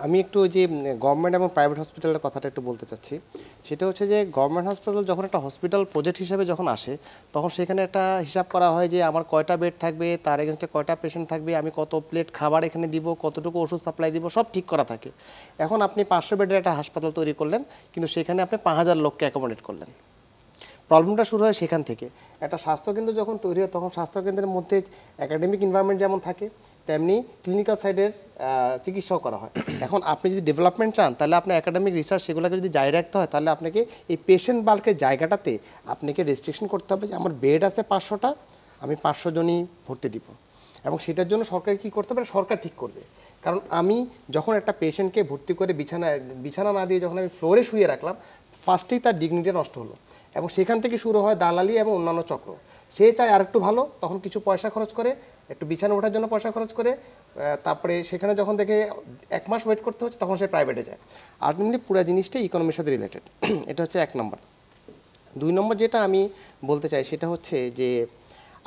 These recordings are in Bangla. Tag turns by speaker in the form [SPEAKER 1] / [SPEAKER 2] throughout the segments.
[SPEAKER 1] আমি একটু ওই যে গভর্নমেন্ট এবং প্রাইভেট হসপিটালের কথাটা একটু বলতে চাচ্ছি। সেটা হচ্ছে যে গভর্নমেন্ট হসপিটাল যখন একটা হসপিটাল প্রজেক্ট হিসেবে যখন আসে, তখন সেখানে একটা হিসাব করা হয় যে আমার কয়টা বেড থাকবে, তার এগেনস্টে কয়টা পেশেন্ট থাকবে, আমি কত প্লেট খাবার এখানে দিব, কতটুকু ওষুধ সাপ্লাই দিব, সব ঠিক করা থাকে। এখন আপনি 500 বেডের একটা হাসপাতাল তৈরি করলেন, কিন্তু সেখানে আপনি 5000 লোককে অ্যাকোমোডেট করলেন। প্রবলেমটা শুরু হয় সেখান থেকে। একটা স্বাস্থ্যকেন্দ্র যখন তৈরি হয়, তখন স্বাস্থ্যকেন্দ্রের মধ্যে একাডেমিক এনভায়রনমেন্ট যেমন থাকে, তেমনি ক্লিনিক্যাল সাইডের চিকিৎসাও করা হয়। এখন আপনি যদি ডেভেলপমেন্ট চান, তাহলে আপনার একাডেমিক রিসার্চ সেগুলোকে যদি জারি রাখতে হয়, তাহলে আপনাকে এই পেশেন্ট বাল্কের জায়গাটাতে আপনাকে রেস্ট্রিকশন করতে হবে যে আমার বেড আছে 500টা, আমি 500 জনই ভর্তি দিব। এবং সেটার জন্য সরকার কী করতে পারে, সরকার ঠিক করবে। কারণ আমি যখন একটা পেশেন্টকে ভর্তি করে বিছানা না দিয়ে যখন আমি ফ্লোরে শুয়ে রাখলাম, ফার্স্টেই তার ডিগনিটি নষ্ট হলো। এবং সেখান থেকে শুরু হয় দালালি এবং অন্যান্য চক্র। সে চায় আর একটু ভালো, তখন কিছু পয়সা খরচ করে, একটু বিছানা ওঠার জন্য পয়সা খরচ করে, তারপরে সেখানে যখন দেখে 1 মাস ওয়েট করতে হচ্ছে, তখন সে প্রাইভেটে যায়। আলটিমেটলি পুরো জিনিসটা ইকোনমির সাথে রিলেটেড। এটা হচ্ছে 1 নম্বর। 2 নম্বর যেটা আমি বলতে চাই সেটা হচ্ছে যে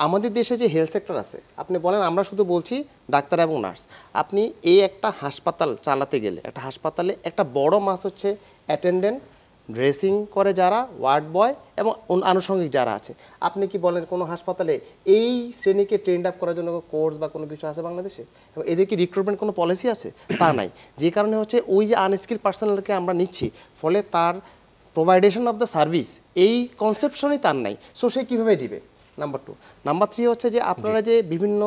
[SPEAKER 1] আমাদের দেশে যে হেলথ সেক্টর আছে, আপনি বলেন আমরা শুধু বলছি ডাক্তার এবং নার্স, আপনি এই একটা হাসপাতাল চালাতে গেলে, একটা হাসপাতালে একটা বড় মাস হচ্ছে অ্যাটেন্ডেন্ট, ড্রেসিং করে যারা, ওয়ার্ড বয় এবং আনুষঙ্গিক যারা আছে। আপনি কি বলেন কোনো হাসপাতালে এই শ্রেণীকে ট্রেন্ড আপ করার জন্য কোর্স বা কোনো কিছু আছে বাংলাদেশে? এবং এদের কি রিক্রুটমেন্ট কোনো পলিসি আছে? তা নাই। যে কারণে হচ্ছে ওই যে আনস্কিল পার্সোনালকে আমরা নিচ্ছি, ফলে তার প্রোভাইডেশন অফ দ্য সার্ভিস এই কনসেপশনই তার নাই। সো সে কীভাবে দিবে? নাম্বার 2। নাম্বার 3 হচ্ছে যে আপনারা যে বিভিন্ন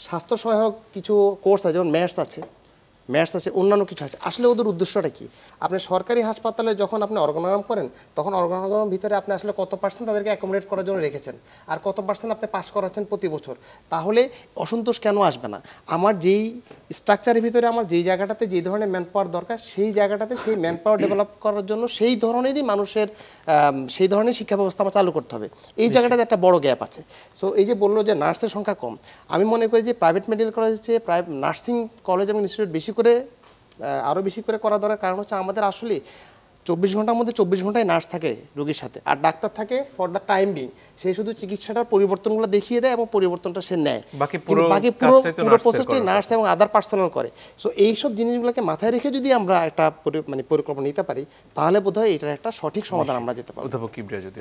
[SPEAKER 1] স্বাস্থ্য সহায়ক কিছু কোর্স আছে, যেমন ম্যাথস আছে, অন্যান্য কিছু আছে, আসলে ওদের উদ্দেশ্যটা কি? আপনি সরকারি হাসপাতালে যখন আপনি অর্গানাগ্রাম করেন, তখন অর্গানাগ্রামের ভিতরে আপনি আসলে কত পার্সেন্ট তাদেরকে অ্যাকোমোডেট করার জন্য রেখেছেন, আর কত পার্সেন্ট আপনি পাস করাচ্ছেন প্রতি বছর? তাহলে অসন্তোষ কেন আসবে না? আমার যেই স্ট্রাকচারের ভিতরে আমার যেই জায়গাটাতে যেই ধরনের ম্যান পাওয়ার দরকার, সেই জায়গাটাতে সেই ম্যান পাওয়ার ডেভেলপ করার জন্য সেই ধরনেরই মানুষের সেই ধরনের শিক্ষা ব্যবস্থা আমার চালু করতে হবে। এই জায়গাটাতে একটা বড় গ্যাপ আছে। সো এই যে বললো যে নার্সের সংখ্যা কম, আমি মনে করি যে প্রাইভেট মেডিকেল কলেজের চেয়ে নার্সিং কলেজ এবং ইনস্টিটিউট বেশি করে আরও বেশি করে করা দরকার। কারণ হচ্ছে আমাদের আসলে 24 ঘন্টার মধ্যে 24 ঘন্টায় নার্স থাকে রোগীর সাথে, আর ডাক্তার থাকে ফর দ্য টাইম বিং। সে শুধু চিকিৎসাটার পরিবর্তনগুলো দেখিয়ে দেয় এবং পরিবর্তনটা সে নেয়, বাকি পুরো প্রসেসটাই নার্স এবং আদার পার্সোনাল করে। সো এইসব জিনিসগুলোকে মাথায় রেখে যদি আমরা একটা পরিকল্পনা নিতে পারি, তাহলে বোধহয় এটার একটা সঠিক সমাধান আমরা যেতে পারি।
[SPEAKER 2] অধ্যাপক কিবরিয়া যদি